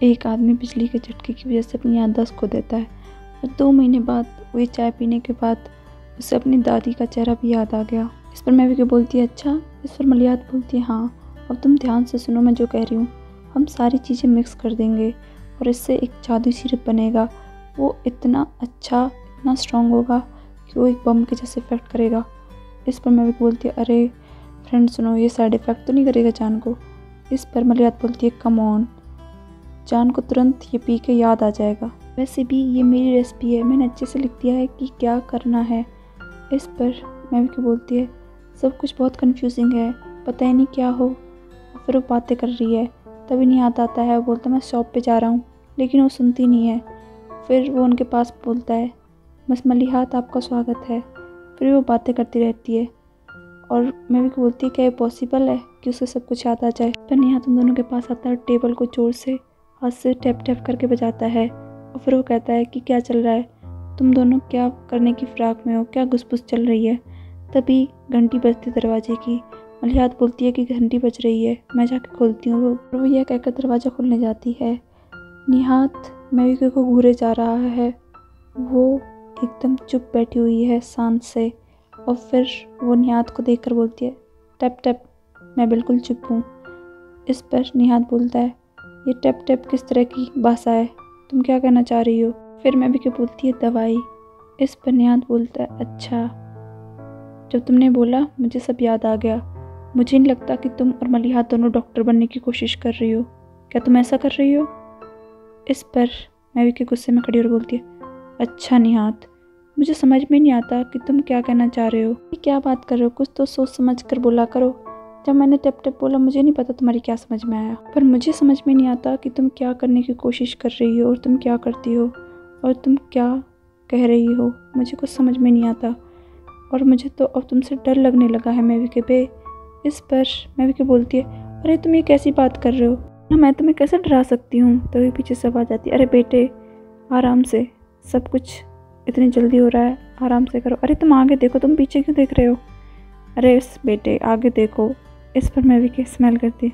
एक आदमी बिजली के झटके की वजह से अपनी याददाश्त खो देता है और 2 महीने बाद वही चाय पीने के बाद उसे अपनी दादी का चेहरा भी याद आ गया। इस पर महविका बोलती है अच्छा। इस पर मलिहात बोलती है हाँ, अब तुम ध्यान से सुनो मैं जो कह रही हूँ। हम सारी चीज़ें मिक्स कर देंगे और इससे एक जादुई सिरप बनेगा। वो इतना अच्छा, इतना स्ट्रॉन्ग होगा कि वो एक बम के जैसे इफेक्ट करेगा। इस पर महविका बोलती है अरे फ्रेंड सुनो, ये साइड इफ़ेक्ट तो नहीं करेगा जान को। इस पर मलिहात बोलती है कम ऑन, जान को तुरंत ये पी के याद आ जाएगा। वैसे भी ये मेरी रेसिपी है, मैंने अच्छे से लिख दिया है कि क्या करना है। इस पर महविका बोलती है सब कुछ बहुत कंफ्यूजिंग है, पता ही नहीं क्या हो। और फिर वो बातें कर रही है, तभी नहीं याद आता है। वो बोलता है मैं शॉप पे जा रहा हूँ, लेकिन वो सुनती नहीं है। फिर वो उनके पास बोलता है बस मलिहात आपका स्वागत है। फिर वो बातें करती रहती है और महविका बोलती है क्या ये पॉसिबल है कि उसे सब कुछ याद आ जाए। पर निहात उन दोनों के पास आता है, टेबल को जोर से हाथ से टैप टैप करके बजाता है और फिर वो कहता है कि क्या चल रहा है, तुम दोनों क्या करने की फिराक में हो, क्या घुसपुस चल रही है। तभी घंटी बजती दरवाजे की। मलिहात बोलती है कि घंटी बज रही है, मैं जाके खोलती हूँ। वो यह कहकर दरवाज़ा खोलने जाती है। निहात महविका को घूरे जा रहा है, वो एकदम चुप बैठी हुई है शांत से। और फिर वो निहात को देखकर बोलती है टैप टैप, मैं बिल्कुल चुप हूँ। इस पर निहात बोलता है ये टैप टैप किस तरह की भाषा है, तुम क्या कहना चाह रही हो। फिर महविका बोलती है दवाई। इस पर निहात बोलता है अच्छा, जब तुमने बोला मुझे सब याद आ गया। मुझे नहीं लगता कि तुम और मलिहात दोनों डॉक्टर बनने की कोशिश कर रही हो, क्या तुम ऐसा कर रही हो। इस पर महविका गुस्से में खड़ी और बोलती है अच्छा निहात, मुझे समझ में नहीं आता कि तुम क्या कहना चाह रहे हो, ये क्या बात कर रहे हो, कुछ तो सोच समझ कर बोला करो। जब मैंने टैप टैप बोला मुझे नहीं पता तुम्हारी क्या समझ में आया, पर मुझे समझ में नहीं आता कि तुम क्या करने की कोशिश कर रही हो और तुम क्या करती हो और तुम क्या कह रही हो, मुझे कुछ समझ में नहीं आता और मुझे तो अब तुमसे डर लगने लगा है महविका पे। इस पर महविका बोलती है अरे तुम ये कैसी बात कर रहे हो ना, मैं तुम्हें कैसे डरा सकती हूँ। तभी पीछे से आवाज़ आती है अरे बेटे आराम से, सब कुछ इतनी जल्दी हो रहा है, आराम से करो। अरे तुम आगे देखो, तुम पीछे क्यों देख रहे हो, अरे इस बेटे आगे देखो। इस पर महविका स्मेल करती है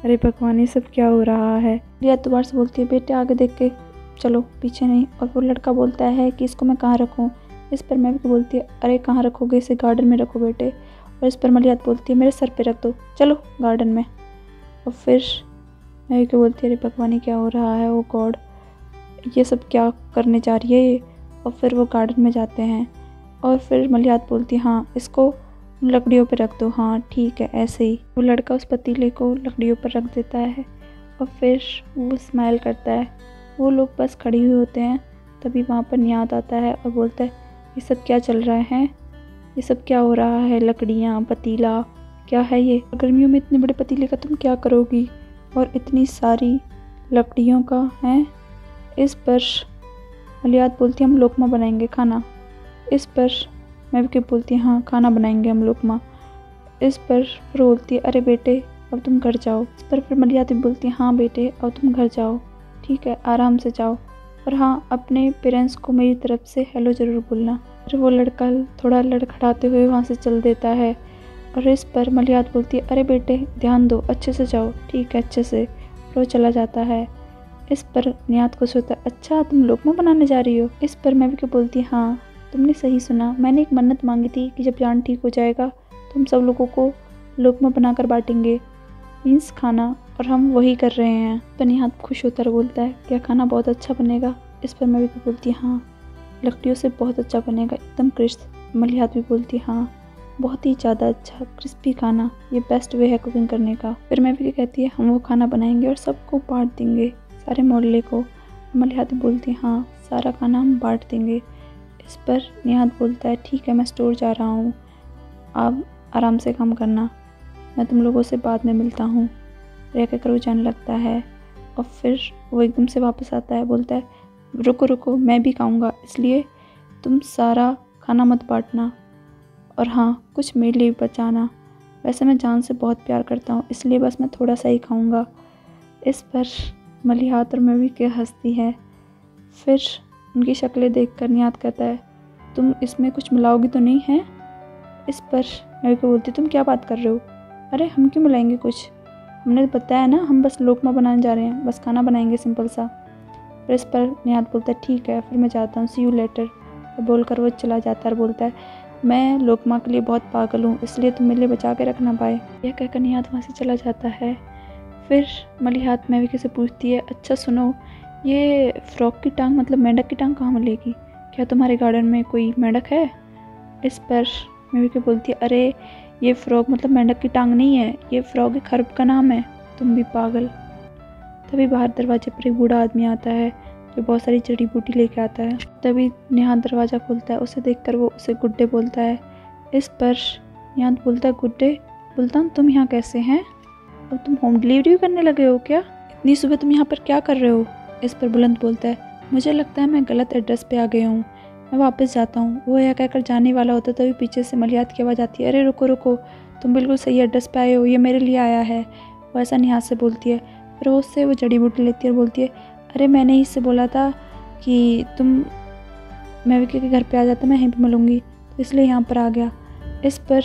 अरे भगवान ये सब क्या हो रहा है। रिया दोबारा से बोलती है बेटे आगे देख के चलो, पीछे नहीं। और वो लड़का बोलता है कि इसको मैं कहाँ रखूँ। इस पर महविका बोलती है अरे कहाँ रखोगे, इसे गार्डन में रखो बेटे। और इस पर मलिहात बोलती है मेरे सर पे रख दो, चलो गार्डन में। और फिर महविका बोलती है अरे भगवान ये क्या हो रहा है, ओ गॉड ये सब क्या करने जा रही है ये। और फिर वो गार्डन में जाते हैं और फिर मलिहात बोलती है हाँ इसको लकड़ियों पर रख दो, हाँ ठीक है ऐसे ही। वो लड़का उस पतीले को लकड़ियों पर रख देता है और फिर वो स्माइल करता है। वो लोग बस खड़े हुए होते हैं, तभी वहाँ पर निहात आता है और बोलता है ये सब क्या चल रहा है, ये सब क्या हो रहा है, लकड़ियाँ पतीला क्या है ये, गर्मियों में इतने बड़े पतीले का तुम क्या करोगी और इतनी सारी लकड़ियों का है। इस पर मलिहात बोलती है हम लोकमा बनाएंगे खाना। इस पर महविका बोलती है हाँ खाना बनाएंगे हम लोकमा। इस पर फिर बोलती है अरे बेटे अब तुम घर जाओ। इस पर फिर मलिहात बोलती है हाँ बेटे अब तुम घर जाओ, ठीक है आराम से जाओ, और हाँ अपने पेरेंट्स को मेरी तरफ से हेलो ज़रूर बोलना। फिर वो लड़का थोड़ा लड़खड़ाते हुए वहाँ से चल देता है। और इस पर मलिहात बोलती है अरे बेटे ध्यान दो, अच्छे से जाओ, ठीक है अच्छे से। फिर वो चला जाता है। इस पर निहात को सोचता है अच्छा तुम लोकमा बनाने जा रही हो। इस पर महविका बोलती है हाँ तुमने सही सुना, मैंने एक मन्नत मांगी थी कि जब जान ठीक हो जाएगा तो हम सब लोगों को लोकमा बनाकर बांटेंगे, मीन्स खाना, और हम वही कर रहे हैं। तो निहात खुश होकर बोलता है क्या खाना बहुत अच्छा बनेगा। इस पर महविका बोलती है हाँ लकड़ियों से बहुत अच्छा बनेगा, एकदम क्रिस्प। मलिहात भी बोलती है हाँ बहुत ही ज़्यादा अच्छा क्रिस्पी खाना, ये बेस्ट वे है कुकिंग करने का। फिर महविका कहती है हम वो खाना बनाएंगे और सबको बांट देंगे, सारे मोहल्ले को। मलिहात बोलती है हाँ सारा खाना हम बांट देंगे। इस पर निहात बोलता है ठीक है मैं स्टोर जा रहा हूँ, आप आराम से काम करना, मैं तुम लोगों से बाद में मिलता हूँ। रह कर वो जाने लगता है और फिर वो एकदम से वापस आता है, बोलता है रुको रुको मैं भी खाऊंगा, इसलिए तुम सारा खाना मत बांटना और हाँ कुछ मेरे लिए बचाना, वैसे मैं जान से बहुत प्यार करता हूँ इसलिए बस मैं थोड़ा सा ही खाऊंगा। इस पर मलिहात और महविका हंसती है। फिर उनकी शक्लें देखकर निहात कहता है तुम इसमें कुछ मिलाओगी तो नहीं है। इस पर महविका बोलती तुम क्या बात कर रहे हो, अरे हम क्यों मिलाएंगे कुछ, हमने बताया ना, हम बस लोकमा बनाने जा रहे हैं, बस खाना बनाएंगे सिंपल सा। फिर इस पर निहात बोलता है ठीक है, फिर मैं जाता हूँ, सी यू लेटर बोलकर वो चला जाता है और बोलता है मैं लोकमा के लिए बहुत पागल हूँ, इसलिए तुम मेरे लिए बचा के रखना पाए। यह कहकर निहात वहाँ से चला जाता है। फिर मलिहात महविका से पूछती है अच्छा सुनो, ये फ्रॉक की टांग मतलब मेंढक की टांग कहाँ मिलेगी, क्या तुम्हारे गार्डन में कोई मेंढक है? इस पर महविका बोलती है अरे ये फ्रॉक मतलब मेंढक की टांग नहीं है, ये फ्रॉक एक हर्ब का नाम है, तुम भी पागल। तभी बाहर दरवाजे पर एक बूढ़ा आदमी आता है जो बहुत सारी जड़ी बूटी लेके आता है। तभी निहात दरवाज़ा खोलता है, उसे देखकर वो उसे गुड्डे बोलता है। इस पर निहात बोलता है गुड्डे मुल्तान तुम यहाँ कैसे हैं, और तुम होम डिलीवरी करने लगे हो क्या, इतनी सुबह तुम यहाँ पर क्या कर रहे हो? इस पर बुलंद बोलता है मुझे लगता है मैं गलत एड्रेस पे आ गया हूँ, मैं वापस जाता हूँ। वो यह कहकर जाने वाला होता तभी पीछे से मलिहात की आवाज़ आती है अरे रुको रुको, तुम बिल्कुल सही एड्रेस पे आए हो, ये मेरे लिए आया है। वो ऐसा निहात से बोलती है। फिर वो उससे वो जड़ी बूटी लेती है और बोलती है अरे मैंने ही इससे बोला था कि तुम महविका के घर पे आ जाता, मैं यहीं पे मिलूँगी, तो इसलिए यहाँ पर आ गया। इस पर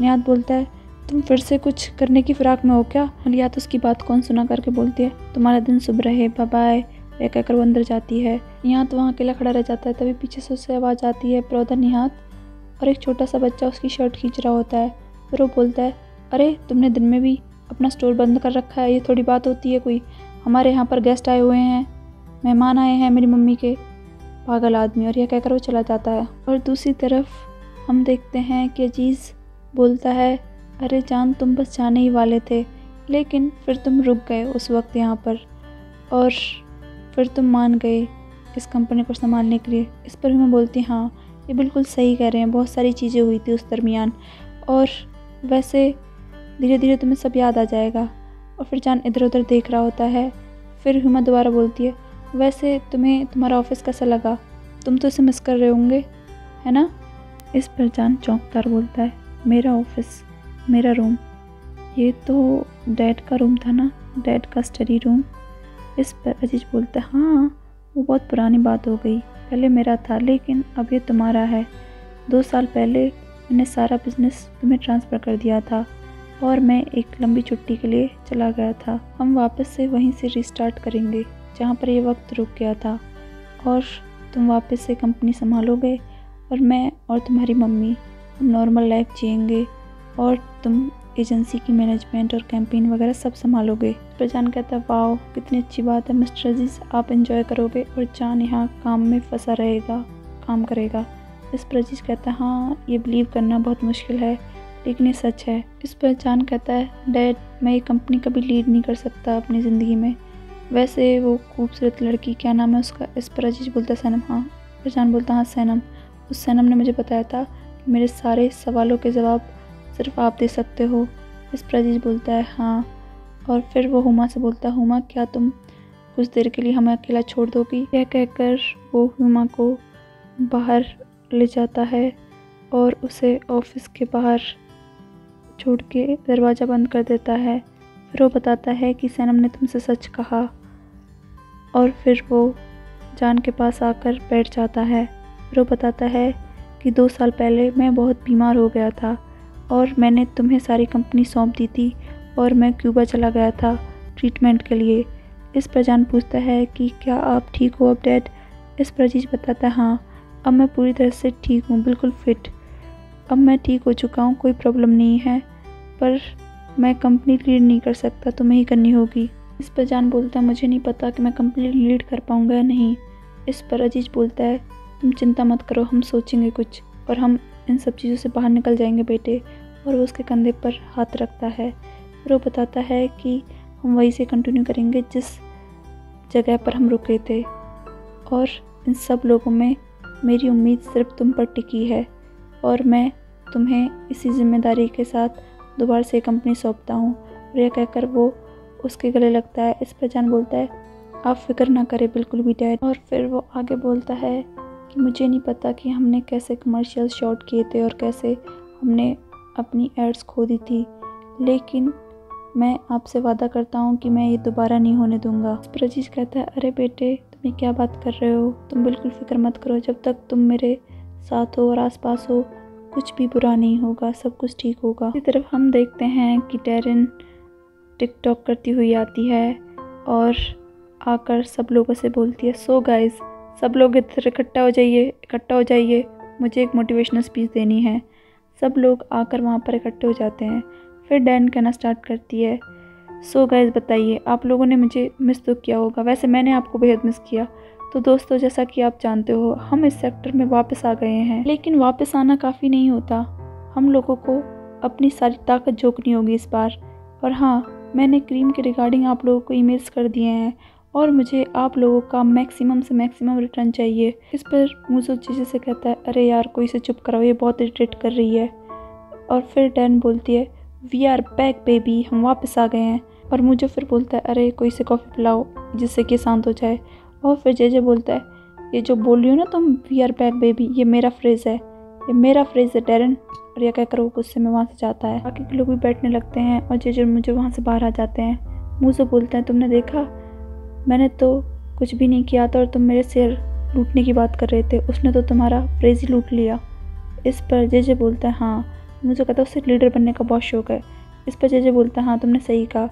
निहात बोलता है तुम फिर से कुछ करने की फिराक में हो क्या? मलिहात उसकी बात कौन सुना करके बोलती है तुम्हारा दिन शुभ रहे, बाय बाय। यह कहकर वो अंदर जाती है। निहात वहाँ अकेला खड़ा रह जाता है। तभी पीछे से उससे आवाज़ आती है ब्रदर निहात, और एक छोटा सा बच्चा उसकी शर्ट खींच रहा होता है। फिर वो बोलता है अरे तुमने दिन में भी अपना स्टोर बंद कर रखा है, ये थोड़ी बात होती है कोई, हमारे यहाँ पर गेस्ट आए हुए हैं, मेहमान आए हैं मेरी मम्मी के, पागल आदमी। और यह कहकर वो चला जाता है। और दूसरी तरफ हम देखते हैं कि अजीज़ बोलता है अरे जान तुम बस जाने ही वाले थे, लेकिन फिर तुम रुक गए उस वक्त यहाँ पर, और फिर तुम मान गए इस कंपनी को संभालने के लिए। इस पर भी मैं बोलती हाँ ये बिल्कुल सही कह रहे हैं, बहुत सारी चीज़ें हुई थी उस दरमियान, और वैसे धीरे धीरे तुम्हें सब याद आ जाएगा। और फिर जान इधर उधर देख रहा होता है। फिर हुमा दोबारा बोलती है वैसे तुम्हें तुम्हारा ऑफिस कैसा लगा, तुम तो इसे मिस कर रहे होंगे है ना? इस पर जान चौंकदार बोलता है मेरा ऑफिस, मेरा रूम, ये तो डैड का रूम था ना, डैड का स्टडी रूम। इस पर अजीज बोलता है हाँ वो बहुत पुरानी बात हो गई, पहले मेरा था लेकिन अब ये तुम्हारा है। 2 साल पहले मैंने सारा बिजनेस तुम्हें ट्रांसफ़र कर दिया था और मैं एक लंबी छुट्टी के लिए चला गया था। हम वापस से वहीं से रिस्टार्ट करेंगे जहाँ पर ये वक्त रुक गया था, और तुम वापस से कंपनी संभालोगे और मैं और तुम्हारी मम्मी हम नॉर्मल लाइफ जिएंगे, और तुम एजेंसी की मैनेजमेंट और कैंपेन वगैरह सब संभालोगे। पर जान कहता है वाह कितनी अच्छी बात है मिस्टर अजीज़, आप एंजॉय करोगे और जान यहाँ काम में फंसा रहेगा, काम करेगा। इस पर अजीज़ कहता है हाँ ये बिलीव करना बहुत मुश्किल है लेकिन ये सच है। इस पर जान कहता है डैड मैं ये कंपनी कभी लीड नहीं कर सकता अपनी ज़िंदगी में, वैसे वो खूबसूरत लड़की क्या नाम है उसका? इस पर अजीज बोलता है सैनम। हाँ फिर जान बोलता हाँ सैनम, उस सैनम ने मुझे बताया था कि मेरे सारे सवालों के जवाब सिर्फ आप दे सकते हो। इस पर अजीज बोलता है हाँ, और फिर वो हुमा से बोलता है हुमा क्या तुम कुछ देर के लिए हमें अकेला छोड़ दोगी? यह कहकर वो हुमा को बाहर ले जाता है और उसे ऑफिस के बाहर छोड़ के दरवाज़ा बंद कर देता है। फिर वो बताता है कि सैनम ने तुमसे सच कहा, और फिर वो जान के पास आकर बैठ जाता है। फिर वो बताता है कि 2 साल पहले मैं बहुत बीमार हो गया था और मैंने तुम्हें सारी कंपनी सौंप दी थी और मैं क्यूबा चला गया था ट्रीटमेंट के लिए। इस पर जान पूछता है कि क्या आप ठीक हो अब डैड? इस पर अजीज बताता है हाँ अब मैं पूरी तरह से ठीक हूँ, बिल्कुल फिट, अब मैं ठीक हो चुका हूँ, कोई प्रॉब्लम नहीं है, पर मैं कंपनी लीड नहीं कर सकता, तुम्हें ही करनी होगी। इस पर जान बोलता है मुझे नहीं पता कि मैं कंपनी लीड कर पाऊँगा या नहीं। इस पर अजीज बोलता है तुम चिंता मत करो, हम सोचेंगे कुछ और हम इन सब चीज़ों से बाहर निकल जाएंगे बेटे। और वो उसके कंधे पर हाथ रखता है। फिर वो बताता है कि हम वहीं से कंटिन्यू करेंगे जिस जगह पर हम रुके थे, और इन सब लोगों में मेरी उम्मीद सिर्फ तुम पर टिकी है, और मैं तुम्हें इसी जिम्मेदारी के साथ दोबारा से कंपनी सौंपता हूँ। और यह कहकर वो उसके गले लगता है। इस पर जान बोलता है आप फिक्र ना करें बिल्कुल भी डैड। और फिर वो आगे बोलता है कि मुझे नहीं पता कि हमने कैसे कमर्शियल शॉट किए थे और कैसे हमने अपनी एड्स खो दी थी, लेकिन मैं आपसे वादा करता हूँ कि मैं ये दोबारा नहीं होने दूँगा। इस पर अजीज कहता है अरे बेटे तुम ये क्या बात कर रहे हो, तुम बिल्कुल फिक्र मत करो, जब तक तुम मेरे साथ हो और आसपास हो कुछ भी बुरा नहीं होगा, सब कुछ ठीक होगा। इसी तरफ हम देखते हैं कि डेरिन टिकटॉक करती हुई आती है और आकर सब लोगों से बोलती है, सो गाइस, सब लोग इधर इकट्ठा हो जाइए, मुझे एक मोटिवेशनल स्पीच देनी है। सब लोग आकर वहाँ पर इकट्ठे हो जाते हैं। फिर डैन कहना स्टार्ट करती है, सो गाइस बताइए, आप लोगों ने मुझे मिस तो किया होगा, वैसे मैंने आपको बेहद मिस किया। तो दोस्तों, जैसा कि आप जानते हो, हम इस सेक्टर में वापस आ गए हैं, लेकिन वापस आना काफ़ी नहीं होता, हम लोगों को अपनी सारी ताकत झोंकनी होगी इस बार। और हाँ, मैंने क्रीम के रिगार्डिंग आप लोगों को ईमेल्स कर दिए हैं और मुझे आप लोगों का मैक्सिमम से मैक्सिमम रिटर्न चाहिए। इस पर मुझे चीज़ें से कहता है, अरे यार कोई से चुप कराओ, ये बहुत इरिटेट कर रही है। और फिर डैन बोलती है, वी आर बैक बेबी, हम वापस आ गए हैं। और मुझे फिर बोलता है, अरे कोई से कॉफ़ी पिलाओ जिससे कि शांत हो जाए। और फिर जे बोलता है, ये जो बोल रही हो ना तुम, वी आर बैक बेबी, ये मेरा फ्रेज़ है, ये मेरा फ्रेज़ है डैरन। और यह कहकर वो गुस्से में वहाँ से जाता है। बाकी के लोग भी बैठने लगते हैं और जे मुझे वहाँ से बाहर आ जाते हैं। मुँह से बोलते हैं, तुमने देखा, मैंने तो कुछ भी नहीं किया था और तुम मेरे शेर लूटने की बात कर रहे थे, उसने तो तुम्हारा फ्रेज़ ही लूट लिया। इस पर जे बोलता है, हाँ, मुझे कहता है उसे लीडर बनने का बहुत शौक़ है। इस पर जे बोलता है, हाँ तुमने सही कहा,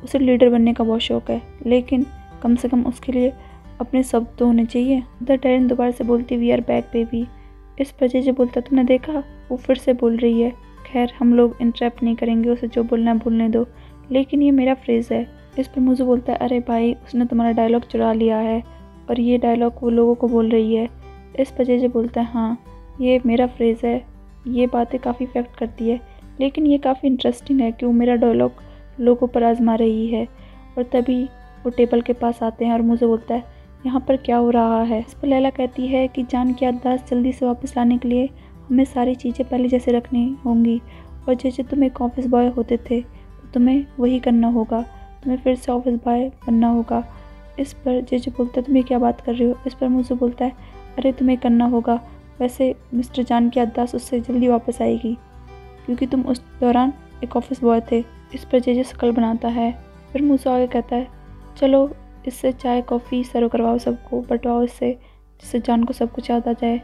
उसे लीडर बनने का बहुत शौक़ है, लेकिन कम से कम उसके लिए अपने शब्द तो होने चाहिए। द डैरन दोबारा से बोलती, वी आर बैक बेबी। इस पर जे बोलता है, तुमने देखा, वो फिर से बोल रही है। खैर, हम लोग इंटरप्ट नहीं करेंगे, उसे जो बोलना है बोलने दो, लेकिन ये मेरा फ्रेज़ है। इस पर मुझे बोलता है, अरे भाई, उसने तुम्हारा डायलॉग चुरा लिया है और ये डायलॉग वो लोगों को बोल रही है। इस पर जे बोलता है, हाँ ये मेरा फ्रेज़ है, ये बातें काफ़ी इफेक्ट करती है, लेकिन ये काफ़ी इंटरेस्टिंग है कि वो मेरा डायलॉग लोगों पर आजमा रही है। और तभी वो टेबल के पास आते हैं और मुझे बोलता है, यहाँ पर क्या हो रहा है। इस पर लैला कहती है कि जान की याददाश्त जल्दी से वापस लाने के लिए हमें सारी चीज़ें पहले जैसे रखनी होंगी, और जैसे तुम एक ऑफिस बॉय होते थे तो तुम्हें वही करना होगा, तुम्हें फिर से ऑफिस बॉय बनना होगा। इस पर जे बोलता है, तुम ये क्या बात कर रही हो। इस पर मुझे बोलता है, अरे तुम्हें करना होगा, वैसे मिस्टर जान की याददाश्त उससे जल्दी वापस आएगी क्योंकि तुम उस दौरान एक ऑफिस बॉय थे। इस पर जे शक्ल बनाता है। फिर मुझसे आगे कहता है, चलो इससे चाय कॉफ़ी सर्व करवाओ, सबको बंटवाओ इससे, जिससे जान को सब कुछ याद आ जाए।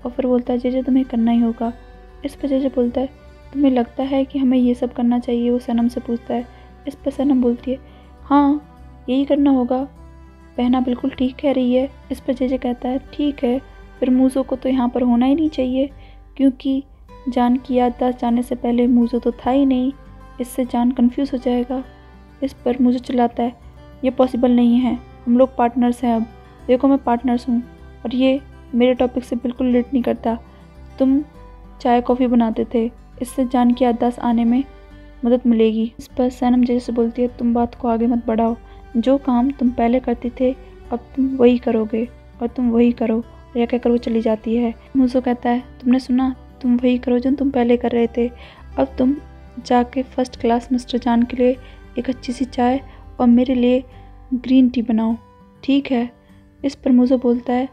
और फिर बोलता है, जे तुम्हें करना ही होगा। इस पर जे बोलता है, तुम्हें लगता है कि हमें ये सब करना चाहिए, वो सनम से पूछता है। इस पर सनम बोलती है, हाँ यही करना होगा, बहना बिल्कुल ठीक कह रही है। इस पर जे कहता है, ठीक है, फिर मूज़ो को तो यहाँ पर होना ही नहीं चाहिए क्योंकि जान की याददाश्त जाने से पहले मूज़ो तो था ही नहीं, इससे जान कंफ्यूज हो जाएगा। इस पर मुझे चिल्लाता है, ये पॉसिबल नहीं है, हम लोग पार्टनर्स हैं, अब देखो मैं पार्टनर्स हूँ और ये मेरे टॉपिक से बिल्कुल रिलेट नहीं करता। तुम चाय कॉफ़ी बनाते थे, इससे जान की याददाश्त आने में मदद मिलेगी। इस पर सनम जैसे बोलती है, तुम बात को आगे मत बढ़ाओ, जो काम तुम पहले करते थे अब तुम वही करोगे और तुम वही करो। यह कहकर वो चली जाती है। मुझे कहता है, तुमने सुना, तुम वही करो जो तुम पहले कर रहे थे, अब तुम जाके फर्स्ट क्लास मिस्टर जान के लिए एक अच्छी सी चाय और मेरे लिए ग्रीन टी बनाओ, ठीक है। इस पर मुझे बोलता है,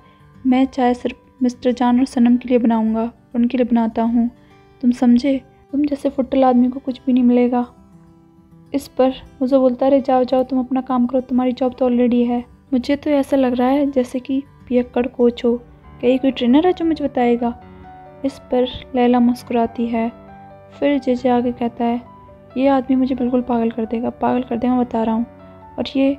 मैं चाय सिर्फ मिस्टर जान और सनम के लिए बनाऊंगा, उनके लिए बनाता हूँ, तुम समझे, तुम जैसे फुट्टल आदमी को कुछ भी नहीं मिलेगा। इस पर मुझे बोलता है, अरे जाओ जाओ तुम अपना काम करो, तुम्हारी जॉब तो ऑलरेडी है। मुझे तो ऐसा लग रहा है जैसे कि पियक्कड़ कोच हो, कहीं कोई ट्रेनर है जो मुझे बताएगा। इस पर लैला मुस्कुराती है। फिर जे आगे कहता है, ये आदमी मुझे बिल्कुल पागल कर देगा, मैं बता रहा हूँ, और ये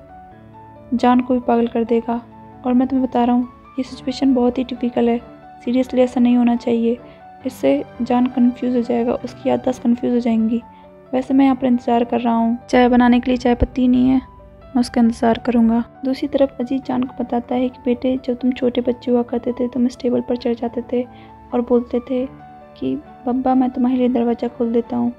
जान को भी पागल कर देगा। और मैं तुम्हें बता रहा हूँ, ये सिचुएशन बहुत ही टिपिकल है, सीरियसली ऐसा नहीं होना चाहिए, इससे जान कंफ्यूज हो जाएगा, उसकी याददाश्त कंफ्यूज हो जाएंगी। वैसे मैं यहाँ पर इंतज़ार कर रहा हूँ, चाय बनाने के लिए चाय पत्ती नहीं है, मैं उसका इंतज़ार करूँगा। दूसरी तरफ अजीत जान को बताता है कि बेटे, जब तुम छोटे बच्चे हुआ करते थे तुम इस टेबल पर चढ़ जाते थे और बोलते थे कि बब्बा मैं तुम्हारे लिए दरवाज़ा खोल देता हूँ,